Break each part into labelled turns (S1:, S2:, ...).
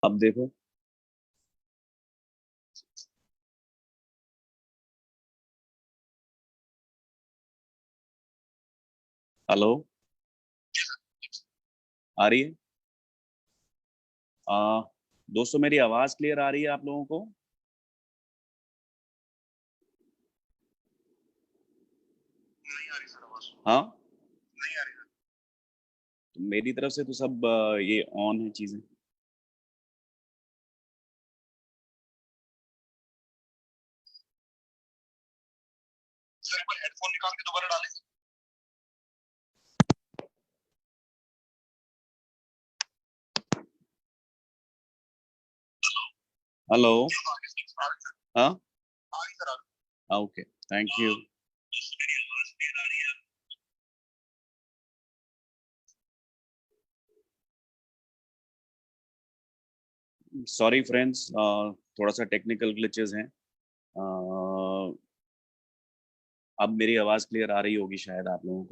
S1: अब देखो। हेलो। आ रही है? आ, दोस्तों, मेरी आवाज क्लियर आ रही है आप लोगों को?
S2: नहीं आ रही सर आवाज।
S1: हाँ।
S2: नहीं आ रही सर।
S1: तो मेरी तरफ से तो सब ये ऑन है चीजें।
S2: सर एक बार हेडफोन निकाल के दोबारा डालें।
S1: हेलो।
S2: आ रही सर, आ रही सर,
S1: हाँ।
S2: आ रही सर, आ रही।
S1: Okay, thank you.
S2: दोस्तों मेरी आवाज क्लियर आ रही है?
S1: सॉरी फ्रेंड्स, थोड़ा सा टेक्निकल ग्लिचेस हैं। अब मेरी आवाज क्लियर आ रही होगी शायद आप लोगों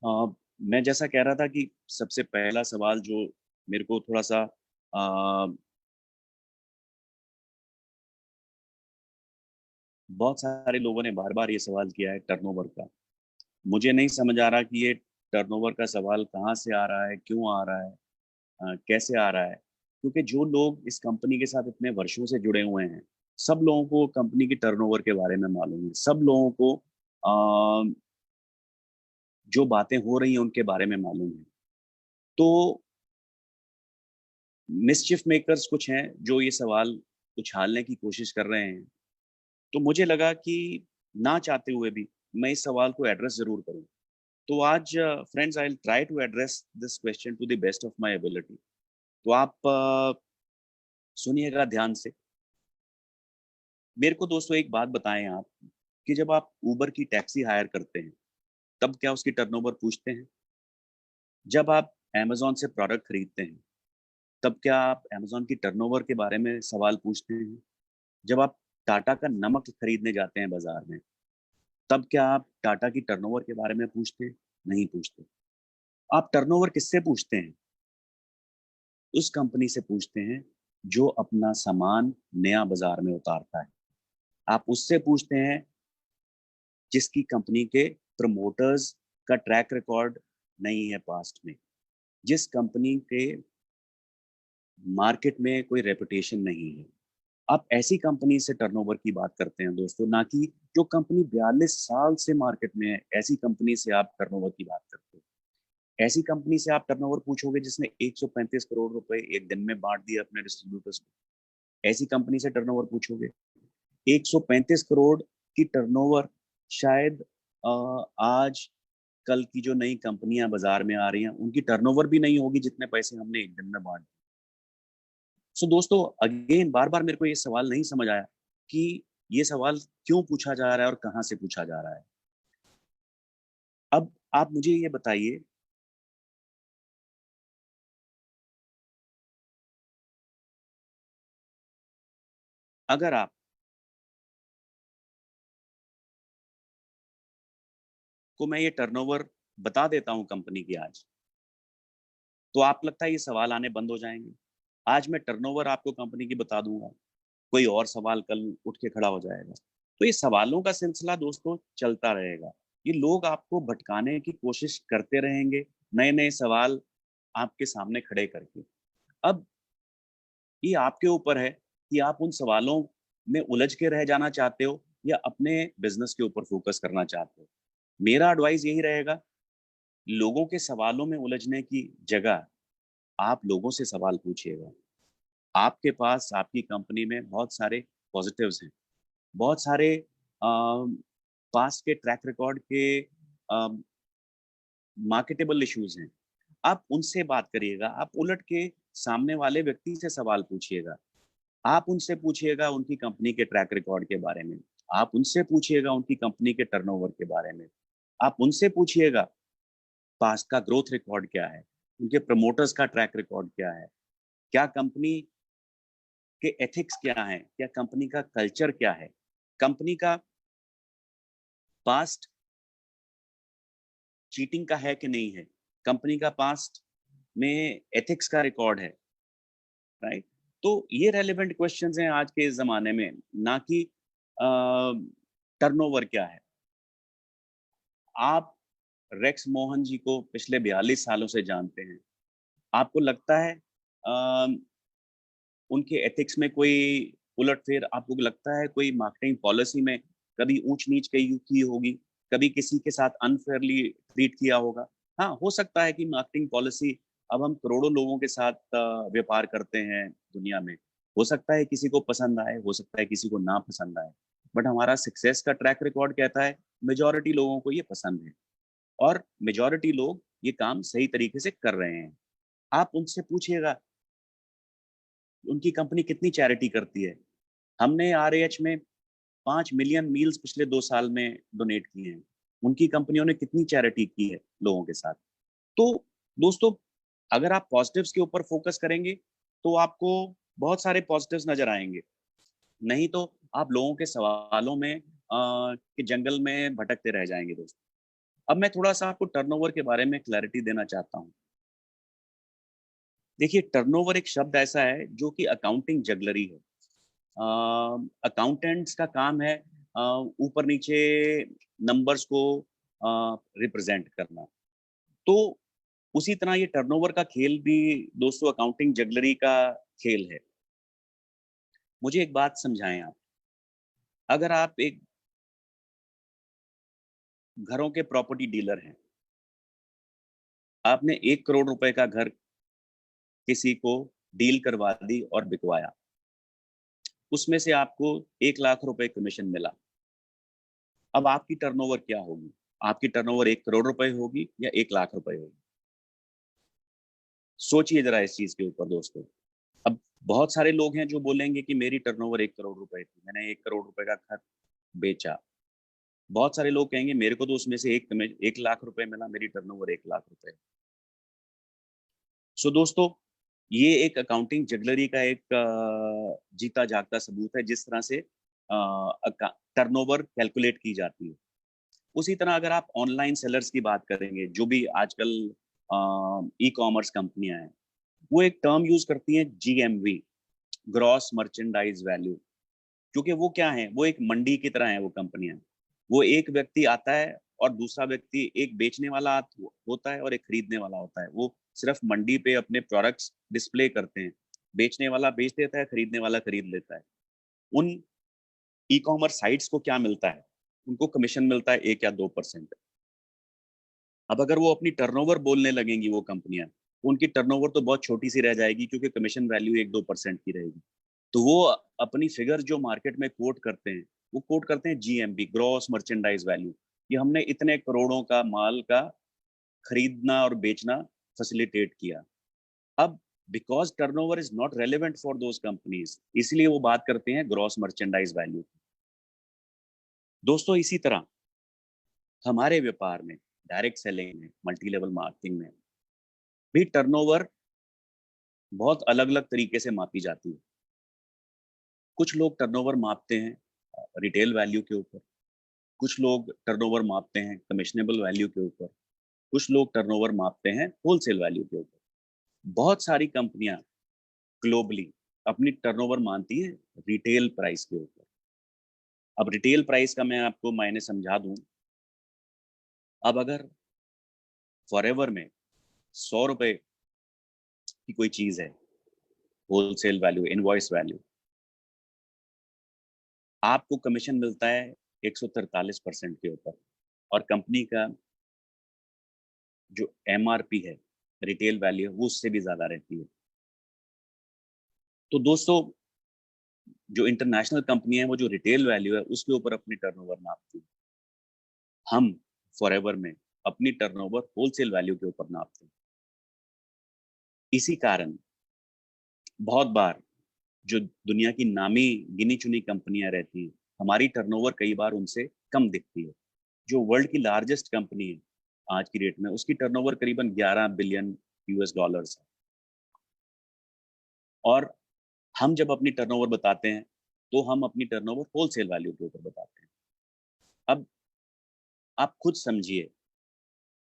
S1: को। मैं जैसा कह रहा था कि सबसे पहला सवाल जो मेरे को थोड़ा सा बहुत सारे लोगों ने बार बार ये सवाल किया है टर्नओवर का। मुझे नहीं समझ आ रहा कि ये टर्नओवर का सवाल कहाँ से आ रहा है, क्यों आ रहा है, कैसे आ रहा है। क्योंकि जो लोग इस कंपनी के साथ इतने वर्षों से जुड़े हुए हैं, सब लोगों को कंपनी की टर्नओवर के बारे में मालूम है। सब लोगों को जो बातें हो रही हैं उनके बारे में मालूम है। तो मिसचिफ मेकर्स कुछ हैं जो ये सवाल उछालने की कोशिश कर रहे हैं। तो मुझे लगा कि ना चाहते हुए भी मैं इस सवाल को एड्रेस जरूर करूं। तो आज friends, I will try to address this question to the best of my ability. तो आप सुनिएगा ध्यान से। मेरे को दोस्तों एक बात बताएं आप, कि जब आप उबर की टैक्सी हायर करते हैं तब क्या उसकी टर्नओवर पूछते हैं? जब आप अमेजोन से प्रोडक्ट खरीदते हैं तब क्या आप अमेजोन की टर्नओवर के बारे में सवाल पूछते हैं? जब आप टाटा का नमक खरीदने जाते हैं बाजार में, तब क्या आप टाटा की टर्नओवर के बारे में पूछते हैं? नहीं पूछते। आप टर्नओवर किससे पूछते हैं? उस कंपनी से पूछते हैं जो अपना सामान नया बाजार में उतारता है। आप उससे पूछते हैं जिसकी कंपनी के प्रमोटर्स का ट्रैक रिकॉर्ड नहीं है पास्ट में, जिस कंपनी के मार्केट में कोई रेपुटेशन नहीं है। आप ऐसी कंपनी से टर्नओवर की बात करते हैं दोस्तों, ना कि जो कंपनी 42 साल से मार्केट में है, ऐसी कंपनी से आप टर्नओवर की बात करते हैं। ऐसी कंपनी से आप टर्नओवर पूछोगे जिसने 135 करोड़ रुपए एक दिन में बांट दिए अपने डिस्ट्रीब्यूटर्स को। ऐसी कंपनी से टर्नओवर पूछोगे। 135 करोड़ की टर्नओवर शायद आज कल की जो नई कंपनियां बाजार में आ रही हैं उनकी टर्नओवर भी नहीं होगी जितने पैसे हमने एक दिन में बांट दिए। सो दोस्तों, अगेन बार बार मेरे को ये सवाल नहीं समझ आया कि ये सवाल क्यों पूछा जा रहा है और कहाँ से पूछा जा रहा है। अब आप मुझे ये बताइए, अगर आप को मैं ये टर्नओवर बता देता हूं कंपनी की आज, तो आप लगता है ये सवाल आने बंद हो जाएंगे? आज मैं टर्नओवर आपको कंपनी की बता दूंगा, कोई और सवाल कल उठ के खड़ा हो जाएगा। तो ये सवालों का सिलसिला दोस्तों चलता रहेगा। ये लोग आपको भटकाने की कोशिश करते रहेंगे, नए नए सवाल आपके सामने खड़े करके। अब ये आपके ऊपर है कि आप उन सवालों में उलझ के रह जाना चाहते हो या अपने बिजनेस के ऊपर फोकस करना चाहते हो। मेरा एडवाइस यही रहेगा, लोगों के सवालों में उलझने की जगह आप लोगों से सवाल पूछिएगा। आपके पास आपकी कंपनी में बहुत सारे पॉजिटिव्स हैं, बहुत सारे पास्ट के ट्रैक रिकॉर्ड के मार्केटेबल इश्यूज हैं। आप उनसे बात करिएगा। आप उलट के सामने वाले व्यक्ति से सवाल पूछिएगा। आप उनसे पूछिएगा उनकी कंपनी के ट्रैक रिकॉर्ड के बारे में। आप उनसे पूछिएगा उनकी कंपनी के टर्नओवर के बारे में। आप उनसे पूछिएगा पास्ट का ग्रोथ रिकॉर्ड क्या है, उनके प्रमोटर्स का ट्रैक रिकॉर्ड क्या है, क्या कंपनी के एथिक्स क्या हैं, क्या कंपनी का कल्चर क्या है, कंपनी का पास्ट चीटिंग का है कि नहीं है, कंपनी का पास्ट में एथिक्स का रिकॉर्ड है, राइट? तो ये रेलेवेंट क्वेश्चंस हैं आज के इस ज़माने में, ना कि टर्नओवर क्या है। आप रेक्स मोहन जी को पिछले 42 सालों से जानते हैं। आपको लगता है उनके एथिक्स में कोई उलट-फेर आपको लगता है कोई मार्केटिंग पॉलिसी में कभी ऊँच-नीच की होगी, कभी किसी के साथ अनफेयरली ट्रीट किया होगा? हाँ, हो सकता है कि मार्केटिंग पॉलिसी अब हम करोड़ों लोगों के साथ व्यापार करते हैं दुनिया में। हो सकता है किसी को पसंद आए, हो सकता है किसी को ना पसंद आए। बट हमारा सक्सेस का ट्रैक रिकॉर्ड कहता है मेजॉरिटी लोगों को ये पसंद है और मेजॉरिटी लोग ये काम सही तरीके से कर रहे हैं। आप उनसे पूछिएगा उनकी कंपनी कितनी चैरिटी करती है। हमने आरएएच में 5 मिलियन मील्स पिछले 2 साल में डोनेट किए हैं। उनकी कंपनियों ने कितनी चैरिटी की है लोगों के साथ। तो दोस्तों, अगर आप पॉजिटिव्स के ऊपर फोकस करेंगे, तो आपको बहुत सारे पॉजिटिव्स नज़र आएँगे। नहीं तो आप लोगों के सवालों में के जंगल में भटकते रह जाएँगे दोस्तों। अब मैं थोड़ा-सा आपको टर्नओवर के बारे में क्लैरिटी देना चाहता हूँ। देखिए, टर्नओवर एक शब्द ऐसा है जो कि अकाउंटिंग जगलरी है। अकाउंटेंट्स का काम है ऊपर-नीचे नंबर्स को रिप्रेज़ेंट करना। तो उसी तरह ये टर्नओवर का खेल भी दोस्तों अकाउंटिंग जगलरी का खेल है। मुझे एक बात समझाएँ आप, अगर आप एक घरों के प्रॉपर्टी डीलर हैं, आपने 1 करोड़ रुपए का घर किसी को डील करवा दी और बिकवाया, उसमें से आपको 1 लाख रुपए कमीशन मिला। अब आपकी टर्नओवर क्या होगी? आपकी टर्नओवर 1 करोड़ रुपए होगी या 1 लाख रुपए होगी? सोचिए ज़रा इस चीज़ के ऊपर दोस्तों। अब बहुत सारे लोग हैं जो बोलेंगे कि मेरी टर्नओवर 1 करोड़ रुपए थी, मैंने 1 करोड़ रुपए का घर बेचा। बहुत सारे लोग कहेंगे मेरे को तो उसमें से 1 लाख रुपए मिला, मेरी टर्नओवर 1 लाख रुपए। सो दोस्तों, ये एक अकाउंटिंग जगलरी का एक जीता जागता सबूत है जिस तरह से टर्नओवर कैलकुलेट की जाती है। उसी तरह अगर आप ऑनलाइन सेलर्स की बात करेंगे, जो भी आजकल ई-कॉमर्स कंपनियां हैं, वो एक टर्म यूज करती हैं जीएमवी, ग्रॉस मर्चेंडाइज वैल्यू। क्योंकि वो क्या है, वो एक मंडी की तरह है वो कंपनियां। वो एक व्यक्ति आता है और दूसरा व्यक्ति, एक बेचने वाला होता है और एक खरीदने वाला होता है। वो सिर्फ मंडी पे अपने प्रोडक्ट्स डिस्प्ले करते हैं। बेचने वाला बेच देता है, खरीदने वाला खरीद लेता है। उन ई कॉमर्स साइट्स को क्या मिलता है? उनको कमीशन मिलता है 1 या 2%। अब अगर वो अपनी टर्नओवर बोलने लगेंगी वो कंपनियां, उनकी टर्नओवर तो बहुत छोटी सी रह जाएगी क्योंकि कमीशन वैल्यू 1-2% की रहेगी। तो वो अपनी फिगर जो मार्केट में कोट करते हैं, वो कोट करते हैं जीएमबी, ग्रॉस मर्चेंडाइज वैल्यू। कि हमने इतने करोड़ों का माल का खरीदना और बेचना फैसिलिटेट किया। अब because turnover is not relevant for those companies, इसलिए वो बात करते हैं ग्रॉस मर्चेंडाइज वैल्यू। दोस्तों, इसी तरह हमारे व्यापार में, डायरेक्ट सेलिंग में, मल्टी लेवल मार्केटिंग में भी टर्नओवर बहुत अलग अलग तरीके से मापी जाती है। कुछ लोग टर्नओवर मापते हैं रिटेल वैल्यू के ऊपर, कुछ लोग टर्नओवर मापते हैं कमिशनेबल वैल्यू के ऊपर, कुछ लोग टर्नओवर मापते हैं होलसेल वैल्यू के ऊपर। बहुत सारी कंपनियां ग्लोबली अपनी टर्नओवर मानती हैं रिटेल प्राइस के ऊपर। अब रिटेल प्राइस का मैं आपको मायने समझा दूं। अब अगर फॉरएवर में 100 रुपए की कोई चीज है, होलसेल वैल्यू, इनवॉइस वैल्यू, आपको कमीशन मिलता है 143% के ऊपर, और कंपनी का जो एमआरपी है, रिटेल वैल्यू है, वो उससे भी ज्यादा रहती है। तो दोस्तों, जो इंटरनेशनल कंपनी है वो जो रिटेल वैल्यू है उसके ऊपर अपनी टर्नओवर नापती है। हम फॉरएवर में अपनी टर्नओवर होलसेल वैल्यू के ऊपर नापते हैं। इसी कारण बहुत बार जो दुनिया की नामी गिनी चुनी कंपनियां रहती हैं, हमारी टर्नओवर कई बार उनसे कम दिखती है। जो वर्ल्ड की लार्जेस्ट कंपनी है आज की डेट में, उसकी टर्नओवर करीबन 11 बिलियन यूएस डॉलर्स है। और हम जब अपनी टर्नओवर बताते हैं, तो हम अपनी टर्नओवर होलसेल वैल्यू के ऊपर बताते हैं। अब आप खुद समझिए,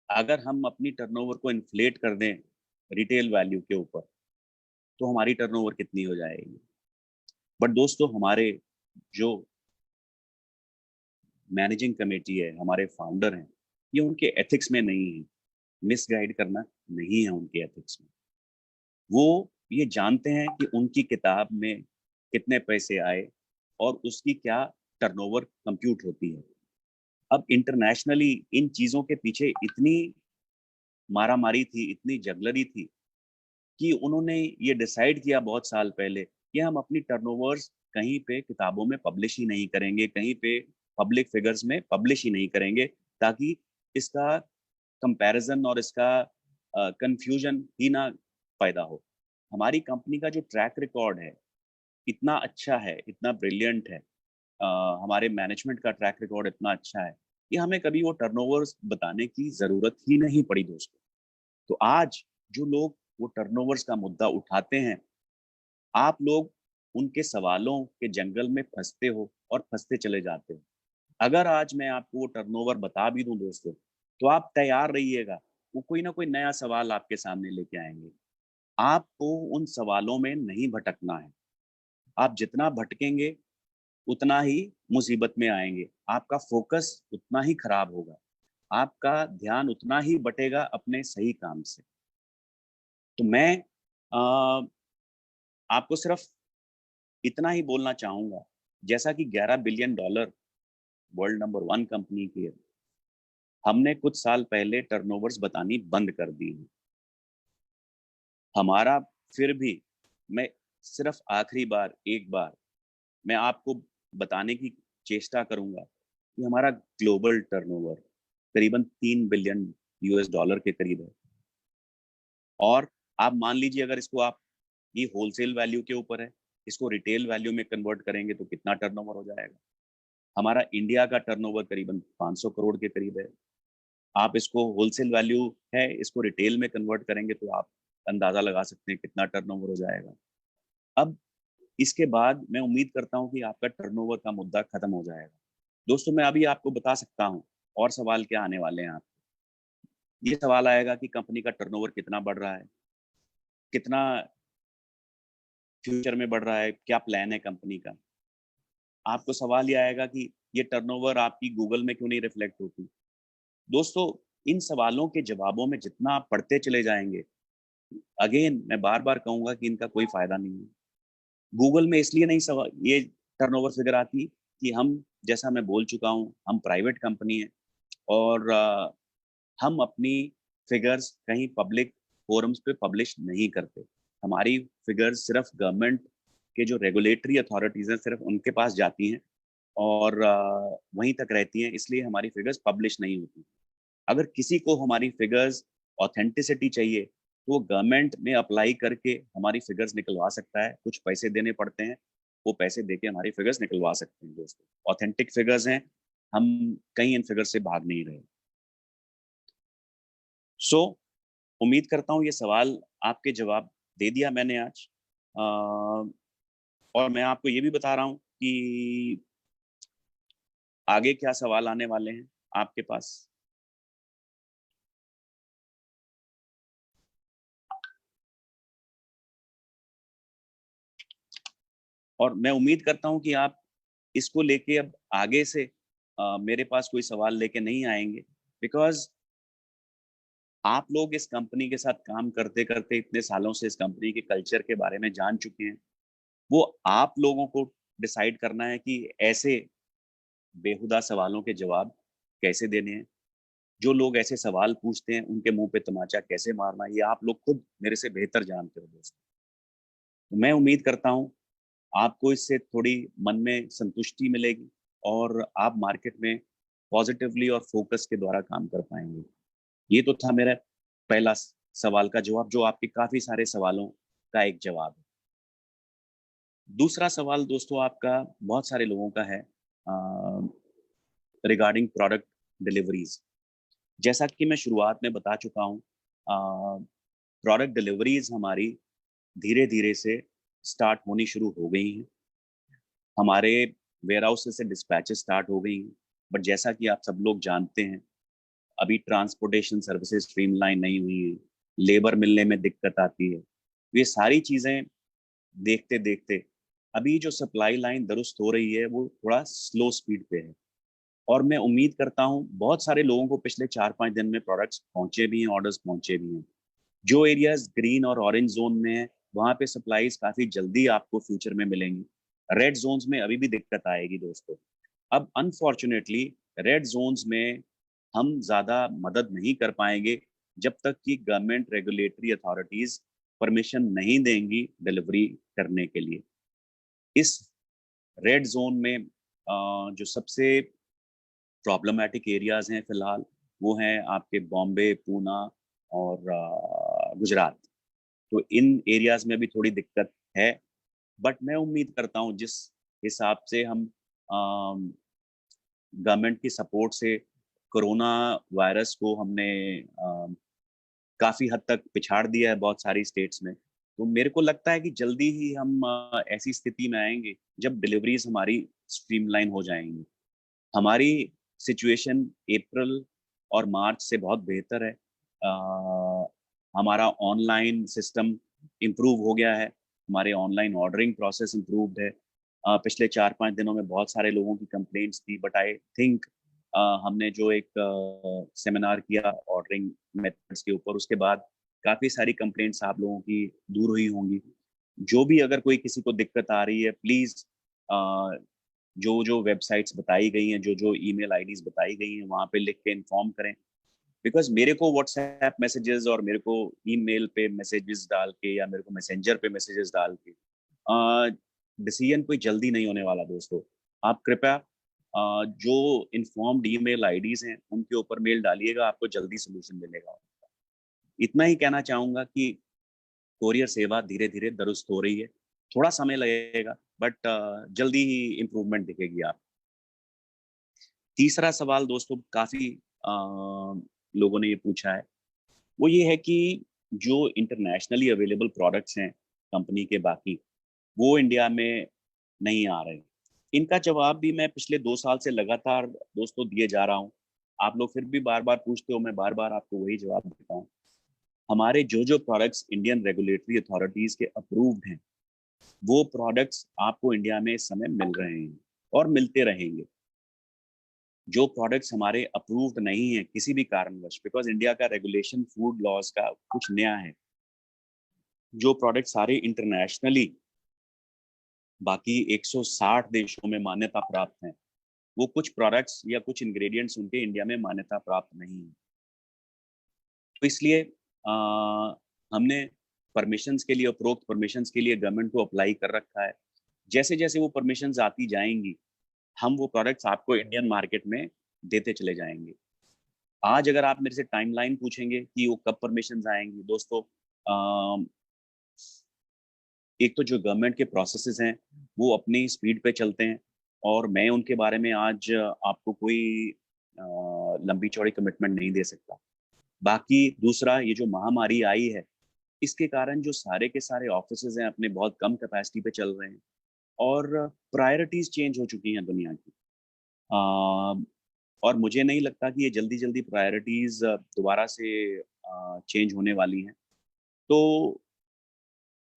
S1: अगर हम अपनी टर्नओवर को इन्फ्लेट कर दें रिटेल वैल्यू के ऊपर, तो हमारी टर्नओवर कितनी हो जाएगी। बट दोस्तों, हमारे जो मैनेजिंग कमेटी है, हमारे फाउंडर हैं, ये उनके एथिक्स में नहीं है, मिसगाइड करना नहीं है उनके एथिक्स में। वो ये जानते हैं कि उनकी किताब में कितने पैसे आए और उसकी क्या टर्नओवर कंप्यूट होती है। अब इंटरनेशनली इन चीजों के पीछे इतनी मारामारी थी, इतनी जगलरी थी कि उन्होंने ये डिसाइड किया बहुत साल पहले कि हम अपनी टर्नओवर्स कहीं पे किताबों में पब्लिश ही नहीं करेंगे, कहीं पे पब्लिक फिगर्स में पब्लिश ही नहीं करेंगे, ताकि इसका कंपैरिजन और इसका कंफ्यूजन ही ना पैदा हो। हमारी कंपनी का जो ट्रैक रिकॉर्ड है इतना अच्छा है, इतना ब्रिलियंट है, हमारे मैनेजमेंट का ट्रैक रिकॉर्ड इतना अच्छा है कि हमें कभी वो टर्नओवर्स बताने की जरूरत ही नहीं पड़ी दोस्तों। तो आज जो लोग वो टर्नओवर्स का मुद्दा उठाते हैं, आप लोग उनके सवालों के जंगल में फंसते हो और फंसते चले जाते हो। अगर आज मैं आपको वो टर्नओवर बता भी दूं दोस्तों, तो आप तैयार रहिएगा, वो कोई ना कोई नया सवाल आपके सामने लेके आएंगे। आपको उन सवालों में नहीं भटकना है। आप जितना भटकेंगे उतना ही मुसीबत में आएंगे, आपका फोकस उतना ही खराब होगा, आपका ध्यान उतना ही बटेगा अपने सही काम से। तो मैं आपको सिर्फ इतना ही बोलना चाहूंगा, जैसा कि 11 billion dollar world number 1 company की है, हमने कुछ साल पहले टर्नओवर्स बतानी बंद कर दी है। हमारा फिर भी, मैं सिर्फ आखिरी बार एक बार मैं आपको बताने की चेष्टा करूंगा कि हमारा ग्लोबल टर्नओवर करीबन 3 बिलियन यूएस डॉलर के करीब है। और आप मान लीजिए, अगर इसको आप, ये होलसेल वैल्यू के ऊपर है, इसको रिटेल वैल्यू में कन्वर्ट करेंगे तो कितना टर्नओवर हो जाएगा। हमारा इंडिया का टर्नओवर करीबन 500 करोड़ के करीब है। आप इसको होलसेल वैल्यू है, इसको रिटेल में कन्वर्ट करेंगे तो आप अंदाजा लगा सकते हैं कितना टर्नओवर हो जाएगा। अब इसके बाद मैं उम्मीद करता हूं कि आपका टर्नओवर का मुद्दा खत्म हो जाएगा। दोस्तों, मैं अभी आपको बता सकता हूं और सवाल क्या आने वाले हैं। आप, ये सवाल आएगा कि कंपनी का टर्नओवर कितना बढ़ रहा है, कितना फ्यूचर में बढ़ रहा है, क्या प्लान है कंपनी का। आपको सवाल ये आएगा कि ये टर्नओवर आपकी गूगल में क्यों नहीं रिफ्लेक्ट होती। दोस्तों, इन सवालों के जवाबों में जितना आप पढ़ते चले जाएंगे, अगेन मैं बार बार कहूंगा कि इनका कोई फायदा नहीं है। गूगल में इसलिए नहीं सवाल ये टर्नओवर फिगर आती कि हम, जैसा मैं बोल चुका हूं, हम प्राइवेट कंपनी है और हम अपनी फिगर्स कहीं पब्लिक फोरम्स पे पब्लिश नहीं करते। हमारी फिगर्स सिर्फ गवर्नमेंट के जो रेगुलेटरी अथॉरिटीज हैं, सिर्फ उनके पास जाती हैं और वहीं तक रहती हैं, इसलिए हमारी फिगर्स पब्लिश नहीं होती। अगर किसी को हमारी फिगर्स ऑथेंटिसिटी चाहिए तो वो गवर्नमेंट में अप्लाई करके हमारी फिगर्स निकलवा सकता है। कुछ पैसे देने पड़ते हैं, वो पैसे देके हमारी फिगर्स निकलवा सकते हैं। दोस्तों, ऑथेंटिक फिगर्स हैं, हम कहीं इन फिगर्स से भाग नहीं रहे। सो उम्मीद करता हूँ ये सवाल आपके जवाब दे दिया मैंने आज। और मैं आपको ये भी बता रहा हूँ कि आगे क्या सवाल आने वाले हैं आपके पास। और मैं उम्मीद करता हूँ कि आप इसको लेके अब आगे से मेरे पास कोई सवाल लेके नहीं आएंगे, बिकॉज आप लोग इस कंपनी के साथ काम करते करते इतने सालों से इस कंपनी के कल्चर के बारे में जान चुके हैं। वो आप लोगों को डिसाइड करना है कि ऐसे बेहुदा सवालों के जवाब कैसे देने हैं। जो लोग ऐसे सवाल पूछते हैं उनके मुंह पे तमाचा कैसे मारना है, ये आप लोग खुद मेरे से बेहतर जानते हो दोस्तों। तो मैं उम्मीद करता हूँ आपको इससे थोड़ी मन में संतुष्टि मिलेगी और आप मार्केट में पॉजिटिवली और फोकस के द्वारा काम कर पाएंगे। ये तो था मेरा पहला सवाल का जवाब, जो आपके काफी सारे सवालों का एक जवाब है। दूसरा सवाल दोस्तों आपका बहुत सारे लोगों का है रिगार्डिंग प्रोडक्ट डिलीवरीज। जैसा कि मैं शुरुआत में बता चुका हूँ, प्रोडक्ट डिलीवरीज हमारी धीरे धीरे से स्टार्ट होनी शुरू हो गई हैं। हमारे वेयर हाउस से डिस्पैचेस स्टार्ट हो गई हैं। बट जैसा कि आप सब लोग जानते हैं, अभी ट्रांसपोर्टेशन सर्विसेज स्ट्रीमलाइन नहीं हुई हैं। लेबर मिलने में दिक्कत आती है। ये सारी चीजें देखते देखते अभी जो सप्लाई लाइन दुरुस्त हो रही है वो थोड़ा स्लो स्पीड पे है। और मैं उम्मीद करता हूँ बहुत सारे लोगों को पिछले 4-5 दिन में प्रोडक्ट्स पहुंचे भी हैं, ऑर्डर्स पहुंचे भी हैं। जो एरियाज ग्रीन और ऑरेंज जोन में है वहां पे सप्लाईज काफी जल्दी आपको फ्यूचर में मिलेंगी। रेड जोन्स में अभी भी दिक्कत आएगी दोस्तों। अब अनफॉर्चुनेटली रेड जोन्स में हम ज्यादा मदद नहीं कर पाएंगे जब तक कि गवर्नमेंट रेगुलेटरी अथॉरिटीज परमिशन नहीं देंगी डिलीवरी करने के लिए। इस रेड जोन में जो सबसे प्रॉब्लमेटिक एरियाज हैं फिलहाल वो हैं आपके बॉम्बे, पूना और गुजरात। तो इन एरियाज में भी थोड़ी दिक्कत है। बट मैं उम्मीद करता हूँ जिस हिसाब से हम गवर्नमेंट की सपोर्ट से कोरोना वायरस को हमने काफी हद तक पिछाड़ दिया है बहुत सारी स्टेट्स में, तो मेरे को लगता है कि जल्दी ही हम ऐसी स्थिति में आएंगे जब डिलीवरीज हमारी स्ट्रीमलाइन हो जाएंगी। हमारी सिचुएशन अप्रैल और मार्च से बहुत बेहतर है। हमारा ऑनलाइन सिस्टम इम्प्रूव हो गया है, हमारे ऑनलाइन ऑर्डरिंग प्रोसेस इम्प्रूव्ड है। पिछले 4-5 दिनों में बहुत सारे लोगों की कंप्लेंट्स थी, बट आई थिंक हमने जो एक सेमिनार किया ऑर्डरिंग मेथड्स के ऊपर, उसके बाद काफ़ी सारी कंप्लेंट्स आप लोगों की दूर हुई होंगी। जो भी अगर कोई किसी को दिक्कत आ रही है प्लीज़ जो जो वेबसाइट्स बताई गई हैं, जो जो ईमेल आईडीज बताई गई हैं वहाँ पे लिख के इन्फॉर्म करें। बिकॉज मेरे को व्हाट्सएप मैसेजेस और मेरे को ईमेल पे मैसेजेस डाल के या मेरे को मैसेंजर पे मैसेजेस डाल के डिसीजन कोई जल्दी नहीं होने वाला दोस्तों। आप कृपया जो इन्फॉर्म्ड ईमेल आईडीज हैं उनके ऊपर मेल डालिएगा, आपको जल्दी सोल्यूशन मिलेगा। इतना ही कहना चाहूंगा कि कोरियर सेवा धीरे धीरे दुरुस्त हो रही है, थोड़ा समय लगेगा बट जल्दी ही इम्प्रूवमेंट दिखेगी आप। तीसरा सवाल दोस्तों काफी लोगों ने ये पूछा है, वो ये है कि जो इंटरनेशनली अवेलेबल प्रोडक्ट्स हैं कंपनी के बाकी, वो इंडिया में नहीं आ रहे। इनका जवाब भी मैं पिछले 2 साल से लगातार दोस्तों दिए जा रहा हूँ। आप लोग फिर भी बार बार पूछते हो, मैं बार बार आपको वही जवाब देता हूँ। हमारे जो जो प्रोडक्ट्स इंडियन रेगुलेटरी अथॉरिटीज के अप्रूव्ड हैं वो प्रोडक्ट्स आपको इंडिया में इस समय मिल रहे हैं और मिलते रहेंगे। जो प्रोडक्ट्स हमारे अप्रूव्ड नहीं है किसी भी कारणवश, बिकॉज इंडिया का रेगुलेशन फूड लॉज का कुछ नया है, जो प्रोडक्ट सारे इंटरनेशनली बाकी 160 देशों में मान्यता प्राप्त हैं, वो कुछ प्रोडक्ट्स या कुछ इंग्रेडिएंट्स उनके इंडिया में मान्यता प्राप्त नहीं है। तो इसलिए हमने परमिशंस के लिए, उपरोक्त परमिशंस के लिए गवर्नमेंट को अप्लाई कर रखा है। जैसे जैसे वो परमिशंस आती जाएंगी हम वो प्रोडक्ट्स आपको इंडियन मार्केट में देते चले जाएंगे। आज अगर आप मेरे से टाइमलाइन पूछेंगे कि वो कब परमिशन आएंगी दोस्तों, एक तो जो गवर्नमेंट के प्रोसेसेस हैं वो अपनी स्पीड पे चलते हैं और मैं उनके बारे में आज आपको कोई लंबी चौड़ी कमिटमेंट नहीं दे सकता। बाकी दूसरा, ये जो महामारी आई है इसके कारण जो सारे के सारे ऑफिसेज हैं अपने बहुत कम कैपेसिटी पे चल रहे हैं और प्रायोरिटीज चेंज हो चुकी हैं दुनिया की। और मुझे नहीं लगता कि ये जल्दी जल्दी प्रायोरिटीज दोबारा से चेंज होने वाली हैं। तो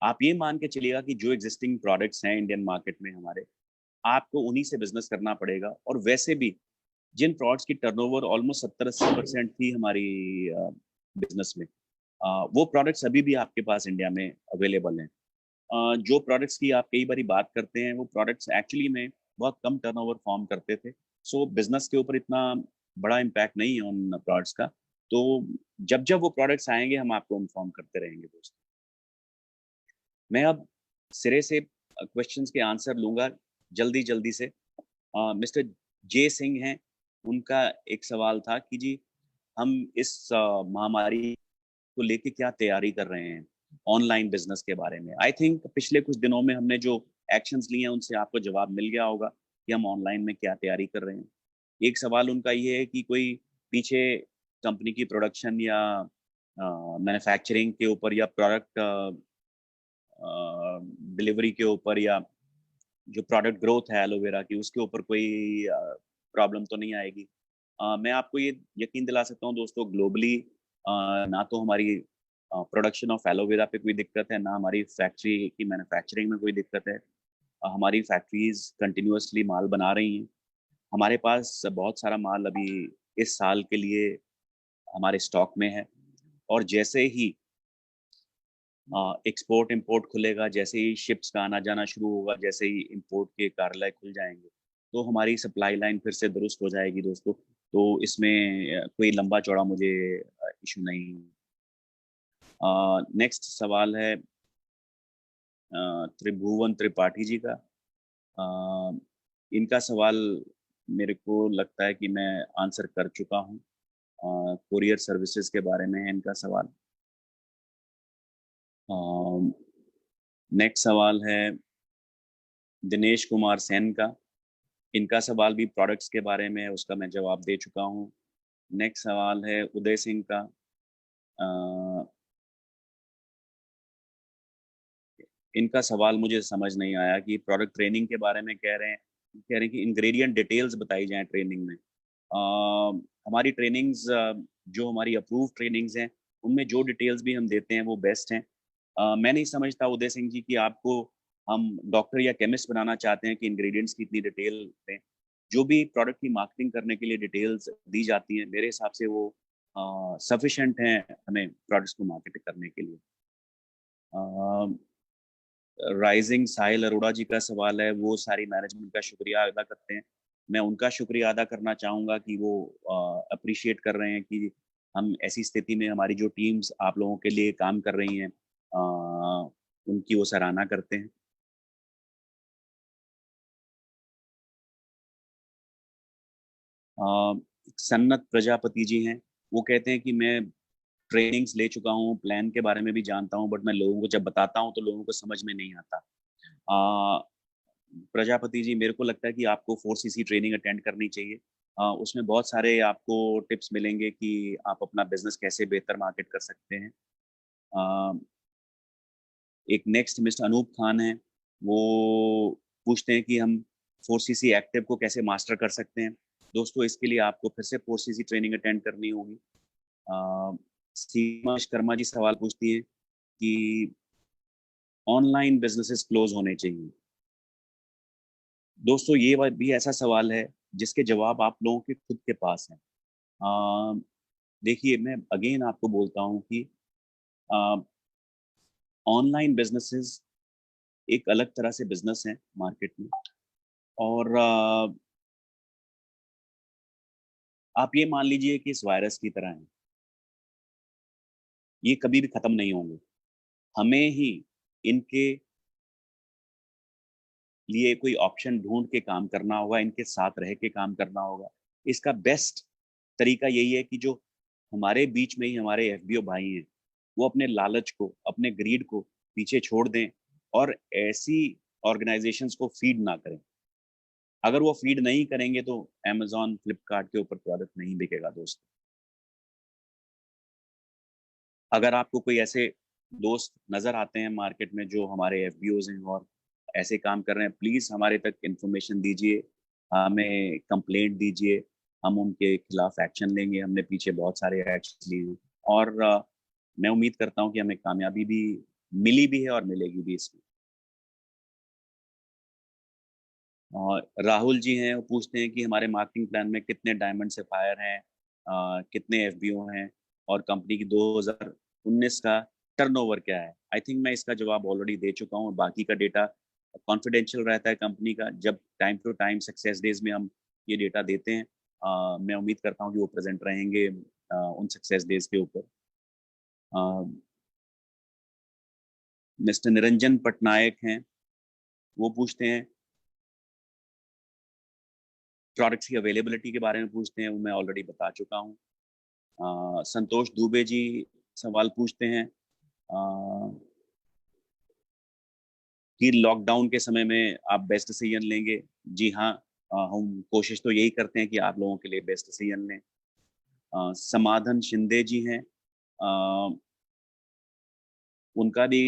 S1: आप ये मान के चलिएगा कि जो एग्जिस्टिंग प्रोडक्ट्स हैं इंडियन मार्केट में हमारे, आपको उन्हीं से बिजनेस करना पड़ेगा। और वैसे भी जिन प्रोडक्ट्स की टर्नओवर ऑलमोस्ट 70-80% थी हमारी बिजनेस में, वो प्रोडक्ट्स अभी भी आपके पास इंडिया में अवेलेबल हैं। जो प्रोडक्ट्स की आप कई बारी बात करते हैं वो प्रोडक्ट्स एक्चुअली में बहुत कम टर्नओवर फॉर्म करते थे, सो बिजनेस के ऊपर इतना बड़ा इम्पैक्ट नहीं है उन प्रोडक्ट्स का। तो जब जब वो प्रोडक्ट्स आएंगे हम आपको इन्फॉर्म करते रहेंगे दोस्तों। मैं अब सिरे से क्वेश्चंस के आंसर लूंगा जल्दी जल्दी से। मिस्टर जे सिंह हैं, उनका एक सवाल था कि जी हम इस महामारी को लेके क्या तैयारी कर रहे हैं ऑनलाइन बिजनेस के बारे में। आई थिंक पिछले कुछ दिनों में हमने जो एक्शंस लिए हैं उनसे आपको जवाब मिल गया होगा कि हम ऑनलाइन में क्या तैयारी कर रहे हैं। एक सवाल उनका ये है कि कोई पीछे कंपनी की प्रोडक्शन या मैन्युफैक्चरिंग के ऊपर या प्रोडक्ट डिलीवरी के ऊपर या जो प्रोडक्ट ग्रोथ है एलोवेरा की उसके ऊपर कोई प्रॉब्लम तो नहीं आएगी। मैं आपको ये यकीन दिला सकता हूँ दोस्तों, ग्लोबली ना तो हमारी प्रोडक्शन ऑफ एलोवेरा पे कोई दिक्कत है, ना हमारी फैक्ट्री की मैन्युफैक्चरिंग में कोई दिक्कत है। हमारी फैक्ट्रीज कंटिन्यूअसली माल बना रही हैं। हमारे पास बहुत सारा माल अभी इस साल के लिए हमारे स्टॉक में है, और जैसे ही एक्सपोर्ट इंपोर्ट खुलेगा, जैसे ही शिप्स का आना जाना शुरू होगा, जैसे ही इंपोर्ट के कार्यालय खुल जाएंगे, तो हमारी सप्लाई लाइन फिर से दुरुस्त हो जाएगी दोस्तों। तो इसमें कोई लंबा चौड़ा मुझे इशू नहीं। नेक्स्ट सवाल है त्रिभुवन त्रिपाठी जी का। अ, इनका सवाल मेरे को लगता है कि मैं आंसर कर चुका हूँ। कुरियर सर्विसेज के बारे में है इनका सवाल। नेक्स्ट सवाल है दिनेश कुमार सेन का। इनका सवाल भी प्रोडक्ट्स के बारे में है, उसका मैं जवाब दे चुका हूँ। नेक्स्ट सवाल है उदय सिंह का। अ, इनका सवाल मुझे समझ नहीं आया कि प्रोडक्ट ट्रेनिंग के बारे में कह रहे हैं कि इंग्रेडिएंट डिटेल्स बताई जाएं ट्रेनिंग में। हमारी ट्रेनिंग्स जो हमारी अप्रूव ट्रेनिंग्स हैं, उनमें जो डिटेल्स भी हम देते हैं वो बेस्ट हैं। मैं नहीं समझता उदय सिंह जी कि आपको हम डॉक्टर या केमिस्ट बनाना चाहते हैं कि इंग्रेडिएंट्स की इतनी डिटेल दें। जो भी प्रोडक्ट की मार्केटिंग करने के लिए डिटेल्स दी जाती हैं, मेरे हिसाब से वो सफिशेंट हैं हमें प्रोडक्ट्स को मार्केट करने के लिए। राइजिंग साहिल अरोड़ा जी का सवाल है, वो सारी मैनेजमेंट का शुक्रिया अदा करते हैं। मैं उनका शुक्रिया अदा करना चाहूँगा कि वो अप्रिशिएट कर रहे हैं कि हम ऐसी स्थिति में हमारी जो टीम्स आप लोगों के लिए काम कर रही हैं, उनकी वो सराहना करते हैं। सन्नत प्रजापति जी हैं, वो कहते हैं कि मैं ट्रेनिंग्स ले चुका हूँ, प्लान के बारे में भी जानता हूँ, बट मैं लोगों को जब बताता हूँ तो लोगों को समझ में नहीं आता। प्रजापति जी, मेरे को लगता है कि आपको 4CC ट्रेनिंग अटेंड करनी चाहिए। उसमें बहुत सारे आपको टिप्स मिलेंगे कि आप अपना बिजनेस कैसे बेहतर मार्केट कर सकते हैं। अ, एक नेक्स्ट मिस्टर अनूप खान है, वो पूछते हैं कि हम 4CC एक्टिव को कैसे मास्टर कर सकते हैं। दोस्तों, इसके लिए आपको फिर से 4CC ट्रेनिंग अटेंड करनी होगी। सीमा विश्वकर्मा जी सवाल पूछती हैं कि ऑनलाइन बिजनेसेस क्लोज होने चाहिए। दोस्तों, ये भी ऐसा सवाल है जिसके जवाब आप लोगों के खुद के पास हैं। देखिए, मैं अगेन आपको बोलता हूँ कि ऑनलाइन बिजनेसेस एक अलग तरह से बिजनेस है मार्केट में, और आप ये मान लीजिए कि इस वायरस की तरह है, ये कभी भी खत्म नहीं होंगे। हमें ही इनके लिए कोई ऑप्शन ढूंढ के काम करना होगा, इनके साथ रह के काम करना होगा। इसका बेस्ट तरीका यही है कि जो हमारे बीच में ही हमारे एफबीओ भाई हैं, वो अपने लालच को, अपने ग्रीड को पीछे छोड़ दें और ऐसी ऑर्गेनाइजेशंस को फीड ना करें। अगर वो फीड नहीं करेंगे तो अमेजोन फ्लिपकार्ट के ऊपर प्रोडक्ट नहीं बिकेगा दोस्त। अगर आपको कोई ऐसे दोस्त नजर आते हैं मार्केट में जो हमारे एफबीओज हैं और ऐसे काम कर रहे हैं, प्लीज हमारे तक इंफॉर्मेशन दीजिए, हमें कंप्लेंट दीजिए। हम उनके खिलाफ एक्शन लेंगे। हमने पीछे बहुत सारे एक्शन लिए हैं, और मैं उम्मीद करता हूँ कि हमें कामयाबी भी मिली भी है और मिलेगी भी इसमें। और राहुल जी हैं, वो पूछते हैं कि हमारे मार्केटिंग प्लान में कितने डायमंड सेफायर हैं, कितने एफबीओ हैं, और कंपनी की 2019 का टर्नओवर क्या है। आई थिंक मैं इसका जवाब ऑलरेडी दे चुका हूँ। बाकी का डेटा कॉन्फिडेंशियल रहता है कंपनी का। जब time to time success days में हम ये डेटा देते हैं, मैं उम्मीद करता हूँ कि वो प्रेजेंट रहेंगे उन सक्सेस डेज के ऊपर। मिस्टर निरंजन पटनायक हैं, वो पूछते हैं प्रोडक्ट्स की अवेलेबिलिटी के बारे में पूछते हैं, वो मैं ऑलरेडी बता चुका हूँ। संतोष दुबे जी सवाल पूछते हैं कि लॉकडाउन के समय में आप बेस्ट डिसीजन लेंगे। जी हाँ, हम कोशिश तो यही करते हैं कि आप लोगों के लिए बेस्ट डिसीजन लें। समाधान शिंदे जी हैं, उनका भी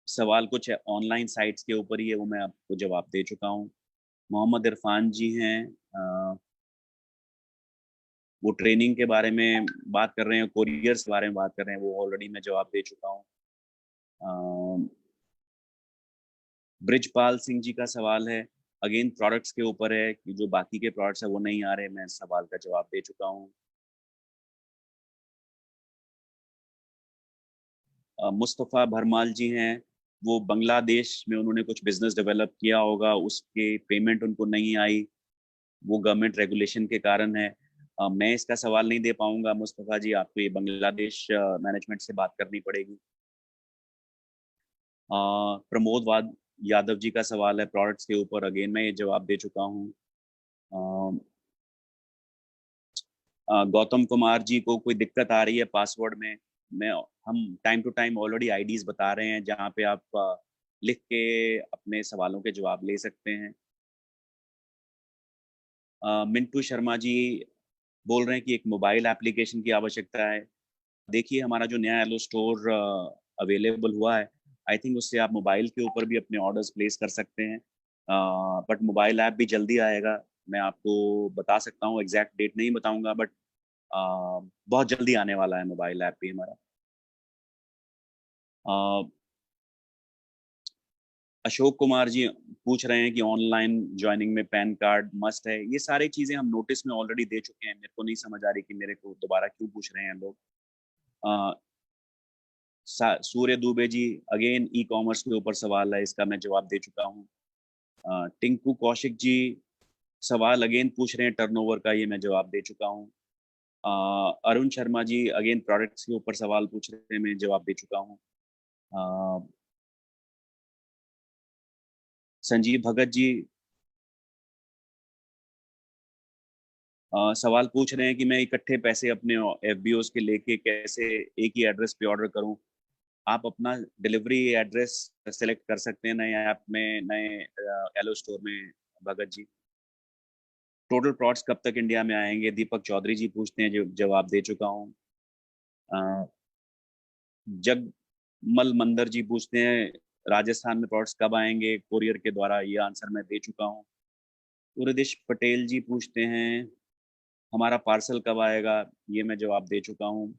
S1: सवाल कुछ ऑनलाइन साइट्स के ऊपर ही है, वो मैं आपको जवाब दे चुका हूँ। मोहम्मद इरफान जी हैं, वो ट्रेनिंग के बारे में बात कर रहे हैं, कोरियर्स के बारे में बात कर रहे हैं, वो ऑलरेडी मैं जवाब दे चुका हूँ। ब्रिजपाल सिंह जी का सवाल है, अगेन प्रोडक्ट्स के ऊपर है कि जो बाकी के प्रोडक्ट्स है वो नहीं आ रहे, मैं इस सवाल का जवाब दे चुका हूँ। मुस्तफ़ा भरमाल जी हैं, वो बांग्लादेश में उन्होंने कुछ बिजनेस डेवलप किया होगा, उसके पेमेंट उनको नहीं आई, वो गवर्नमेंट रेगुलेशन के कारण है। मैं इसका सवाल नहीं दे पाऊंगा मुस्तफ़ा जी, आपको ये बांग्लादेश मैनेजमेंट से बात करनी पड़ेगी। प्रमोद वाद यादव जी का सवाल है प्रोडक्ट्स के ऊपर, अगेन मैं ये जवाब दे चुका हूँ। गौतम कुमार जी को कोई दिक्कत आ रही है पासवर्ड में, मैं हम time to time already IDs बता रहे हैं जहाँ पे आप लिख के अपने सवालों के जवाब ले सकते हैं। मिंटू शर्मा जी बोल रहे हैं कि एक मोबाइल एप्लीकेशन की आवश्यकता है। देखिए हमारा जो नया एलो स्टोर अवेलेबल हुआ है, आई थिंक उससे आप मोबाइल के ऊपर भी अपने ऑर्डर्स प्लेस कर सकते हैं, बट मोबाइल ऐप भी जल्दी आएगा। मैं आपको बता सकता हूँ, एग्जैक्ट डेट नहीं बताऊंगा, बट बहुत जल्दी आने वाला है मोबाइल ऐप भी हमारा। अ, अशोक कुमार जी पूछ रहे हैं कि ऑनलाइन ज्वाइनिंग में पैन कार्ड मस्ट है। ये सारी चीजें हम नोटिस में ऑलरेडी दे चुके हैं, मेरे को नहीं समझ आ रही कि मेरे को दोबारा क्यों पूछ रहे हैं लोग। अ, सूर्य Dubey ji again e commerce के ऊपर सवाल है, इसका मैं जवाब दे चुका हूँ। टिंकू कौशिक जी सवाल अगेन पूछ रहे हैं टर्नओवर का, ये मैं जवाब दे चुका हूँ। अरुण शर्मा जी अगेन प्रोडक्ट्स के ऊपर सवाल पूछ रहे हैं, मैं जवाब दे चुका हूँ। संजीव भगत जी सवाल पूछ रहे हैं कि मैं इकट्ठे पैसे अपने एफबीओस के लेके कैसे एक ही एड्रेस पे ऑर्डर करूं। आप अपना डिलीवरी एड्रेस सेलेक्ट कर सकते हैं नए ऐप में, नए एलो स्टोर में। भगत जी टोटल प्लॉट्स कब तक इंडिया में आएंगे, दीपक चौधरी जी पूछते हैं, जो जवाब दे चुका हूँ। जगमल मंदर जी पूछते हैं राजस्थान में प्लॉट्स कब आएंगे कोरियर के द्वारा, ये आंसर मैं दे चुका हूँ। उरदिश पटेल जी पूछते हैं हमारा पार्सल कब आएगा, ये मैं जवाब दे चुका हूँ।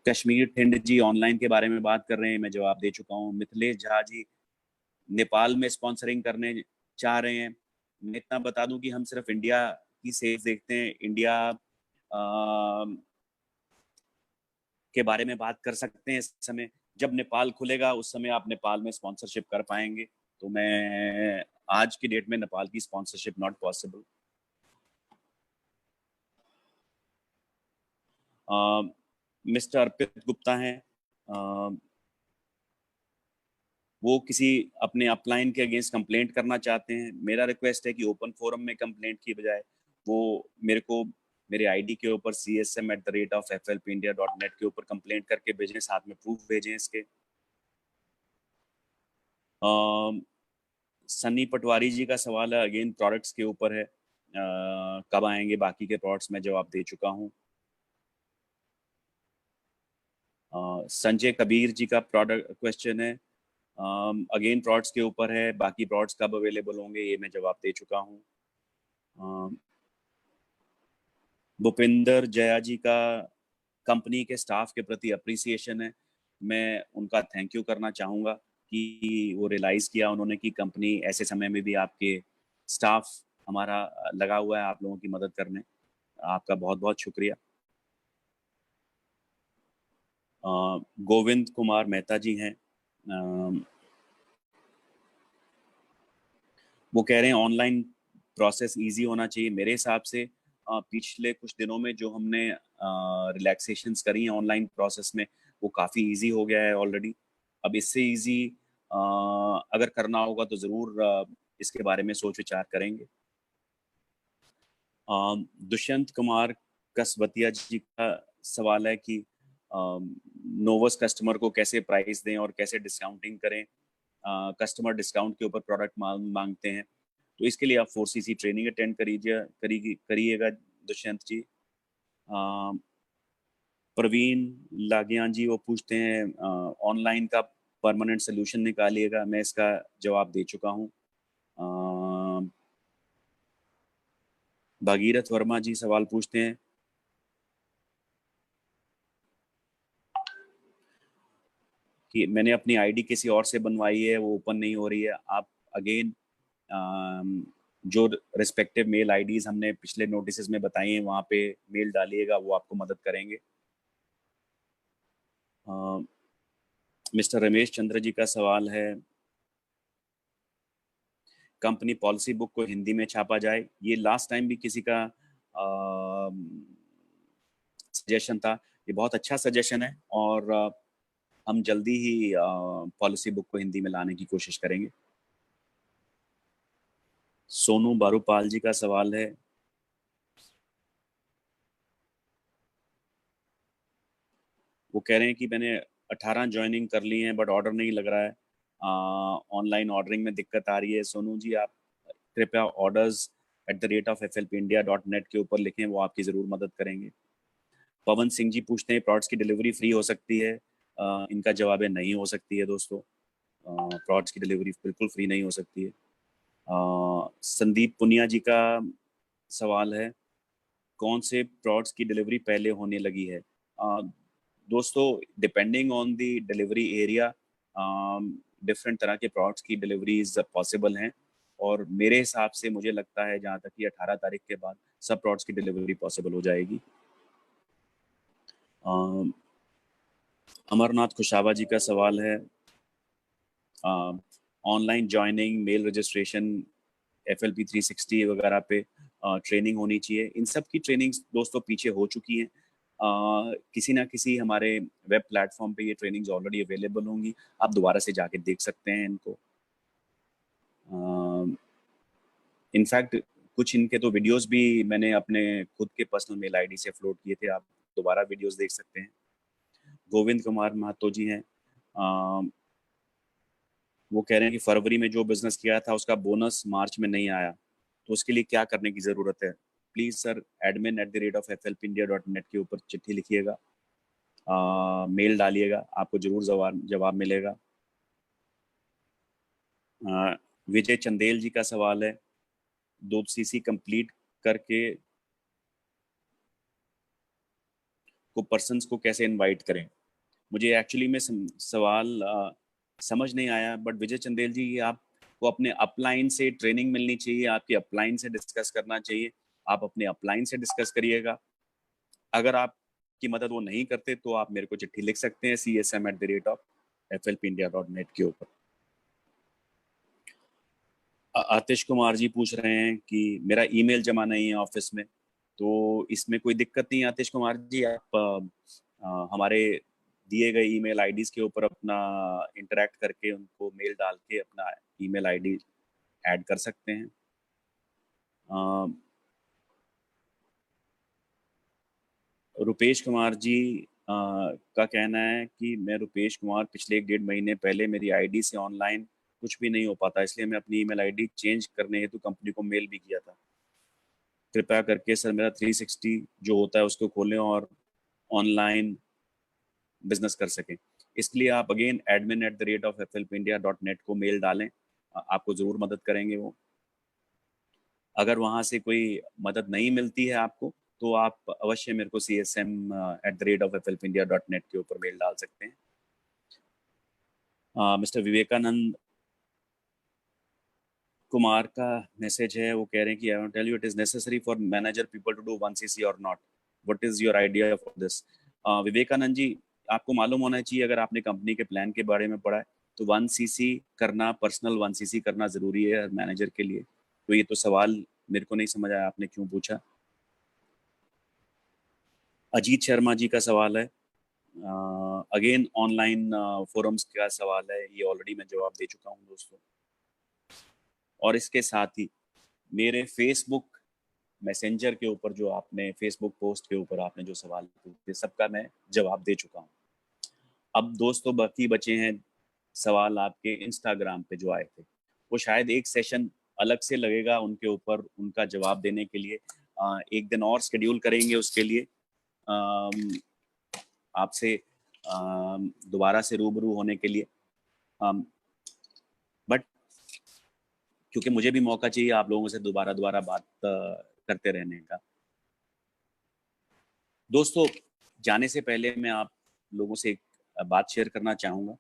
S1: कश्मीर ठिंड जी ऑनलाइन के बारे में बात कर रहे हैं, मैं जवाब दे चुका हूँ। मिथिलेश झा जी नेपाल में स्पॉन्सरिंग करने चाह रहे हैं। मैं इतना बता दूं कि हम सिर्फ इंडिया की सेल्स देखते हैं, इंडिया के बारे में बात कर सकते हैं इस समय। जब नेपाल खुलेगा उस समय आप नेपाल में स्पॉन्सरशिप कर पाएंगे, तो मैं आज की डेट में नेपाल की स्पॉन्सरशिप नॉट पॉसिबल। मिस्टर अर्पित गुप्ता हैं, वो किसी अपने अपलाइन के अगेंस्ट कंप्लेंट करना चाहते हैं। मेरा रिक्वेस्ट है कि ओपन फोरम में कंप्लेंट की बजाय वो मेरे को मेरे आईडी के ऊपर csm@fflpindia.net के ऊपर कंप्लेंट करके भेजें, साथ में प्रूफ भेजें इसके। सन्नी पटवारी जी का सवाल है, अगेन प्रोडक्ट्स के ऊपर है, कब आएंगे बाकी के प्रोडक्ट्स, में जवाब दे चुका हूँ। संजय कबीर जी का प्रोडक्ट क्वेश्चन है, अगेन प्रोडक्ट्स के ऊपर है, बाकी प्रोडक्ट्स कब अवेलेबल होंगे, ये मैं जवाब दे चुका हूँ। भूपिंदर जया जी का कंपनी के स्टाफ के प्रति अप्रिसिएशन है, मैं उनका थैंक यू करना चाहूँगा कि वो रियलाइज़ किया उन्होंने कि कंपनी ऐसे समय में भी आपके स्टाफ हमारा लगा हुआ है आप लोगों की मदद करने, आपका बहुत बहुत शुक्रिया। गोविंद कुमार मेहता जी हैं, वो कह रहे हैं ऑनलाइन प्रोसेस इजी होना चाहिए। मेरे हिसाब से पिछले कुछ दिनों में जो हमने रिलैक्सेशंस करी हैं ऑनलाइन प्रोसेस में, वो काफ़ी इजी हो गया है ऑलरेडी। अब इससे इजी अगर करना होगा तो ज़रूर इसके बारे में सोच विचार करेंगे। दुष्यंत कुमार कसबतिया जी का सवाल है कि नोवस कस्टमर को कैसे प्राइस दें और कैसे डिस्काउंटिंग करें, कस्टमर डिस्काउंट के ऊपर प्रोडक्ट मांगते हैं, तो इसके लिए आप 4cc ट्रेनिंग अटेंड करिएगा दुष्यंत जी। प्रवीण लागियान जी वो पूछते हैं ऑनलाइन का परमानेंट सोल्यूशन निकालिएगा, मैं इसका जवाब दे चुका हूँ। भागीरथ वर्मा जी सवाल पूछते हैं कि मैंने अपनी आईडी किसी और से बनवाई है, वो ओपन नहीं हो रही है। आप अगेन जो रिस्पेक्टिव मेल आईडीज हमने पिछले नोटिस में बताई हैं वहाँ पे मेल डालिएगा, वो आपको मदद करेंगे। मिस्टर रमेश चंद्र जी का सवाल है, कंपनी पॉलिसी बुक को हिंदी में छापा जाए। ये लास्ट टाइम भी किसी का सजेशन था, ये बहुत अच्छा सजेशन है और हम जल्दी ही पॉलिसी बुक को हिंदी में लाने की कोशिश करेंगे। सोनू बारूपाल जी का सवाल है, वो कह रहे हैं कि मैंने 18 ज्वाइनिंग कर ली हैं बट ऑर्डर नहीं लग रहा है, ऑनलाइन ऑर्डरिंग में दिक्कत आ रही है। सोनू जी, आप कृपया orders@FLPindia.net के ऊपर लिखें, वो आपकी ज़रूर मदद करेंगे। पवन सिंह जी पूछते हैं, प्रोडक्ट्स की डिलीवरी फ्री हो सकती है? इनका जवाब है नहीं हो सकती है दोस्तों, प्रोडक्ट्स की डिलीवरी बिल्कुल फ्री नहीं हो सकती है। संदीप पुनिया जी का सवाल है, कौन से प्रोडक्ट्स की डिलीवरी पहले होने लगी है? दोस्तों, depending on the delivery area different तरह के प्रोडक्ट्स की डिलीवरीज पॉसिबल हैं और मेरे हिसाब से मुझे लगता है जहाँ तक कि 18 तारीख के बाद सब प्रोडक्ट्स की डिलीवरी पॉसिबल हो जाएगी। अमरनाथ खुशाबा जी का सवाल है, online joining, mail registration, FLP 360 वगैरह पे ट्रेनिंग होनी चाहिए। इन सब की ट्रेनिंग्स दोस्तों पीछे हो चुकी हैं, किसी ना किसी हमारे वेब प्लेटफॉर्म पे ये ट्रेनिंग्स ऑलरेडी अवेलेबल होंगी, आप दोबारा से जाके देख सकते हैं इनको। इनफैक्ट कुछ इनके तो वीडियोस भी मैंने अपने खुद के पर्सनल मेल आईडी से अपलोड किए थे, आप दोबारा वीडियोस देख सकते हैं। गोविंद कुमार महतो जी हैं, वो कह रहे हैं कि फरवरी में जो बिजनेस किया था उसका बोनस मार्च में नहीं आया, तो उसके लिए क्या करने की ज़रूरत है? प्लीज़ सर, admin@FLPindia.net के ऊपर चिट्ठी लिखिएगा, मेल डालिएगा, आपको ज़रूर जवाब मिलेगा। विजय चंदेल जी का सवाल है, 2 CC कंप्लीट करके को पर्सन्स को कैसे इनवाइट करें? मुझे एक्चुअली में सवाल समझ नहीं आया, बट विजय चंदेल जी, आपको अपने अपलाइन से ट्रेनिंग मिलनी चाहिए, आपके अपलाइन से डिस्कस करना चाहिए, आप अपने अपलाइन से डिस्कस करिएगा। अगर आपकी मदद वो नहीं करते तो आप मेरे को चिट्ठी लिख सकते हैं csm@FLPindia.net के ऊपर। आतिश कुमार जी पूछ रहे हैं कि मेरा ईमेल जमा नहीं है ऑफिस में, तो इसमें कोई दिक्कत नहीं है आतिश कुमार जी, आप हमारे दिए गए ईमेल आईडीज के ऊपर अपना इंटरेक्ट करके उनको मेल डाल के अपना ईमेल आईडी ऐड कर सकते हैं। रुपेश कुमार जी का कहना है कि मैं रुपेश कुमार, पिछले 1 डेढ़ महीने पहले मेरी आईडी से ऑनलाइन कुछ भी नहीं हो पाता, इसलिए मैं अपनी ईमेल आईडी चेंज करने हेतु कंपनी को मेल भी किया था। कृपया करके सर मेरा 360 जो होता है उसको खोलें और ऑनलाइन बिजनेस कर सकें। इसलिए आप अगेन admin@FLPindia.net को मेल डालें, आपको ज़रूर मदद करेंगे वो। अगर वहाँ से कोई मदद नहीं मिलती है आपको, तो आप अवश्य मेरे को csm@FLPindia.net के ऊपर मेल डाल सकते हैं। मिस्टर विवेकानंद कुमार का मैसेज है, वो कह रहे हैं कि I want tell you it is necessary for manager people to do 1 CC और not, what is your idea for this? Vivekanand ji, आपको मालूम होना चाहिए, अगर आपने कंपनी के प्लान के बारे में पढ़ा है तो 1 CC करना, पर्सनल 1 CC करना ज़रूरी है मैनेजर के लिए। तो ये तो सवाल मेरे को नहीं समझ आया आपने क्यों पूछा। अजीत शर्मा जी का सवाल है, अगेन ऑनलाइन फोरम्स का सवाल है, ये ऑलरेडी मैं जवाब दे चुका हूँ दोस्तों। और इसके साथ ही मेरे फेसबुक मैसेंजर के ऊपर जो आपने फेसबुक पोस्ट के ऊपर आपने जो सवाल पूछे, सबका मैं जवाब दे चुका हूँ। अब दोस्तों बाकी बचे हैं सवाल आपके इंस्टाग्राम पे जो आए थे, वो शायद एक सेशन अलग से लगेगा उनके ऊपर, उनका जवाब देने के लिए एक दिन और शेड्यूल करेंगे उसके लिए, आपसे दोबारा से रूबरू होने के लिए। बट क्योंकि मुझे भी मौका चाहिए आप लोगों से दोबारा बात करते रहने का। दोस्तों, जाने से पहले मैं आप लोगों से एक बात शेयर करना चाहूँगा।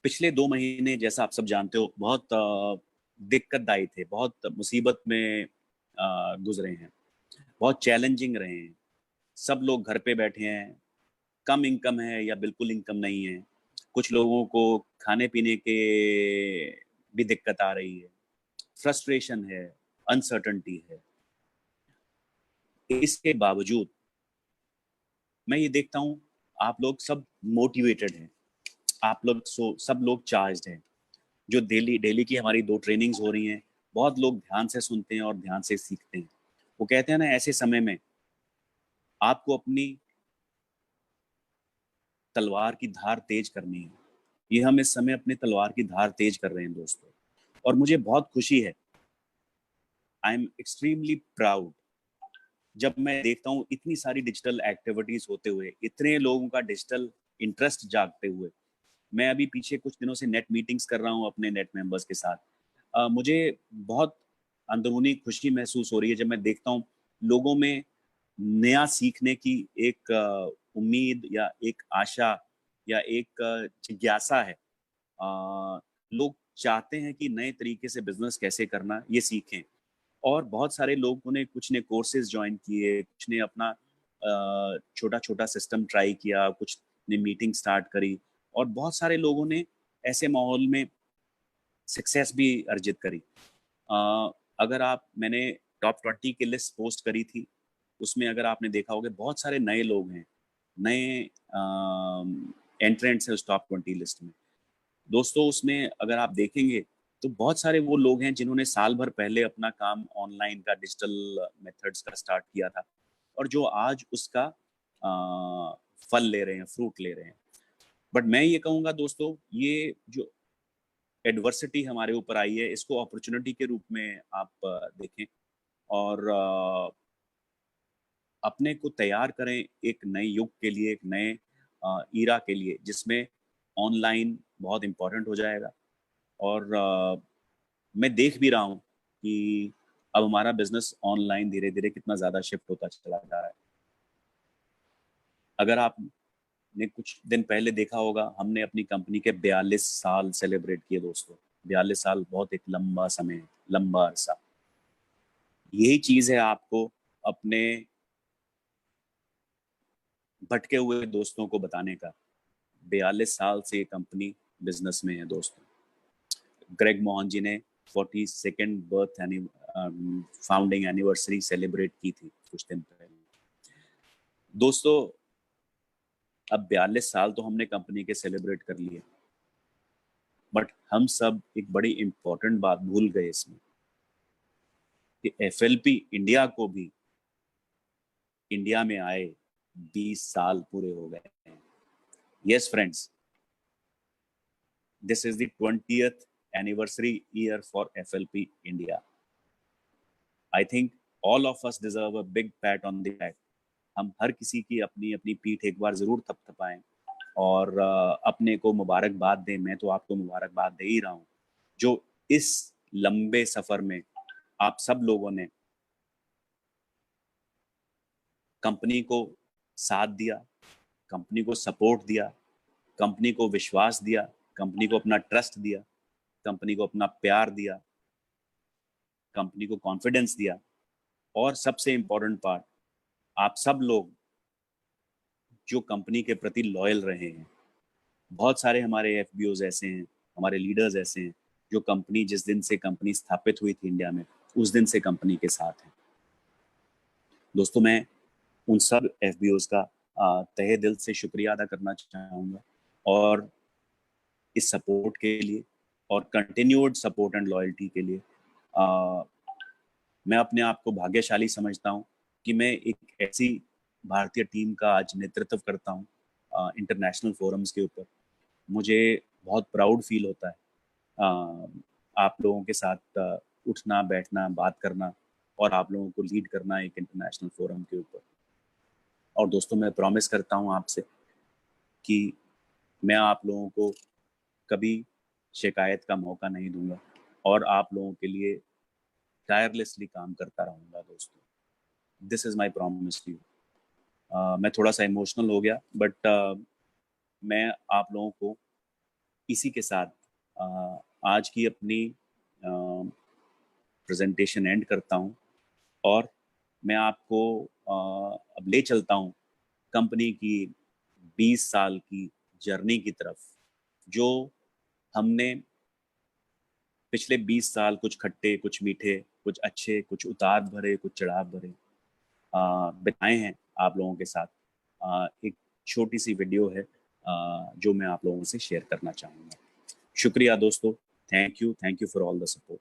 S1: पिछले 2 महीने जैसा आप सब जानते हो बहुत दिक्कतदायी थे, बहुत मुसीबत में गुज़रे हैं, बहुत चैलेंजिंग रहे हैं। सब लोग घर पे बैठे हैं, कम इनकम है या बिल्कुल इनकम नहीं है। कुछ लोगों को खाने-पीने के भी दिक्कत आ रही है, फ्रस्ट्रेशन है, अनसर्टेनिटी है। इसके बावजूद मैं ये देखता हूँ आप लोग सब मोटिवेटेड हैं, आप लोग सब लोग चार्ज्ड हैं। जो डेली डेली की हमारी 2 ट्रेनिंग्स हो रही हैं, बहुत लोग ध्यान से सुनते हैं और ध्यान से सीखते हैं। वो कहते हैं ना, ऐसे समय में आपको अपनी तलवार की धार तेज करनी है। ये हम इस समय अपनी तलवार की धार तेज कर रहे हैं दोस्तों, और मुझे बहुत खुशी है। आई एम एक्सट्रीमली प्राउड जब मैं देखता हूँ इतनी सारी डिजिटल एक्टिविटीज होते हुए, इतने लोगों का डिजिटल इंटरेस्ट जागते हुए। मैं अभी पीछे कुछ दिनों से नेट मीटिंग्स कर रहा हूँ अपने नेट मेंबर्स के साथ। मुझे बहुत अंदरूनी खुशी महसूस हो रही है जब मैं देखता हूँ लोगों में नया सीखने की एक उम्मीद या एक आशा या एक जिज्ञासा है। लोग चाहते हैं कि नए तरीके से बिजनेस कैसे करना ये सीखें, और बहुत सारे लोगों ने कुछ ने कोर्सेज ज्वाइन किए, कुछ ने अपना छोटा छोटा सिस्टम ट्राई किया, कुछ ने मीटिंग स्टार्ट करी, और बहुत सारे लोगों ने ऐसे माहौल में सक्सेस भी अर्जित करी। अगर आप मैंने टॉप 20 की लिस्ट पोस्ट करी थी, उसमें अगर आपने देखा होगा बहुत सारे नए लोग हैं, नए एंट्रेंट्स हैं उस टॉप 20 लिस्ट में। दोस्तों, उसमें अगर आप देखेंगे तो बहुत सारे वो लोग हैं जिन्होंने साल भर पहले अपना काम ऑनलाइन का, डिजिटल मेथड्स का स्टार्ट किया था, और जो आज उसका फल ले रहे हैं, फ्रूट ले रहे हैं। बट मैं ये कहूँगा दोस्तों, ये जो एडवर्सिटी हमारे ऊपर आई है, इसको अपॉर्चुनिटी के रूप में आप देखें, और अपने को तैयार करें एक नए युग के लिए, एक नए ईरा के लिए, जिसमें ऑनलाइन बहुत इम्पोर्टेंट हो जाएगा। और मैं देख भी रहा हूँ कि अब हमारा बिजनेस ऑनलाइन धीरे धीरे कितना ज़्यादा शिफ्ट होता चला जा रहा है। अगर आपने कुछ दिन पहले देखा होगा, हमने अपनी कंपनी के 42 साल सेलिब्रेट किए दोस्तों। 42 साल बहुत एक लंबा समय है, लंबा अरसा। यही चीज़ है आपको अपने भटके हुए दोस्तों को बताने का। 42 साल से ये कंपनी बिजनेस में है दोस्तों। ग्रेग मोहन जी ने 42nd birth founding anniversary celebrate की थी कुछ दिन पहले। दोस्तों, अब 42 साल तो हमने कंपनी के सेलिब्रेट कर लिए, बट हम सब एक बड़ी इंपॉर्टेंट बात भूल गए इसमें, कि एफएलपी इंडिया को भी इंडिया में आए 20 साल पूरे हो गए हैं। Yes friends, this is the 20th anniversary year for FLP India. I think all of us deserve a big pat on the back. हम हर किसी की अपनी अपनी पीठ एक बार जरूर थपथपाएं और अपने को मुबारकबाद दें। मैं तो आपको मुबारकबाद दे ही रहा हूँ, जो इस लंबे सफर में आप सब लोगों ने कंपनी को साथ दिया, कंपनी को सपोर्ट दिया, कंपनी को विश्वास दिया, कंपनी को अपना ट्रस्ट दिया, कंपनी को अपना प्यार दिया, कंपनी को कॉन्फिडेंस दिया, और सबसे इम्पोर्टेंट पार्ट, आप सब लोग जो कंपनी के प्रति लॉयल रहे हैं। बहुत सारे हमारे एफबीओज ऐसे हैं, हमारे लीडर्स ऐसे हैं, जो कंपनी जिस दिन से कंपनी स्थापित हुई थी इंडिया में, उस दिन से कंपनी के साथ हैं। दोस्तों, मैं उन सब एफबीओज का तहे दिल से शुक्रिया अदा करना चाहूँगा, और इस सपोर्ट के लिए और कंटिन्यूड सपोर्ट एंड लॉयल्टी के लिए मैं अपने आप को भाग्यशाली समझता हूँ कि मैं एक ऐसी भारतीय टीम का आज नेतृत्व करता हूँ इंटरनेशनल फोरम्स के ऊपर। मुझे बहुत प्राउड फील होता है आप लोगों के साथ उठना, बैठना, बात करना, और आप लोगों को लीड करना एक इंटरनेशनल फोरम के ऊपर। और दोस्तों, मैं प्रॉमिस करता हूँ आपसे कि मैं आप लोगों को कभी शिकायत का मौका नहीं दूंगा, और आप लोगों के लिए टायरलेसली काम करता रहूंगा दोस्तों। This is my promise to you. मैं थोड़ा सा इमोशनल हो गया, बट मैं आप लोगों को इसी के साथ आज की अपनी प्रेजेंटेशन एंड करता हूँ, और मैं आपको अब ले चलता हूँ कंपनी की 20 साल की जर्नी की तरफ, जो हमने पिछले 20 साल कुछ खट्टे, कुछ मीठे, कुछ अच्छे, कुछ उतार भरे, कुछ चढ़ाव भरे बिताए हैं आप लोगों के साथ। एक छोटी सी वीडियो है जो मैं आप लोगों से शेयर करना चाहूँगा। शुक्रिया दोस्तों, thank you for all the support.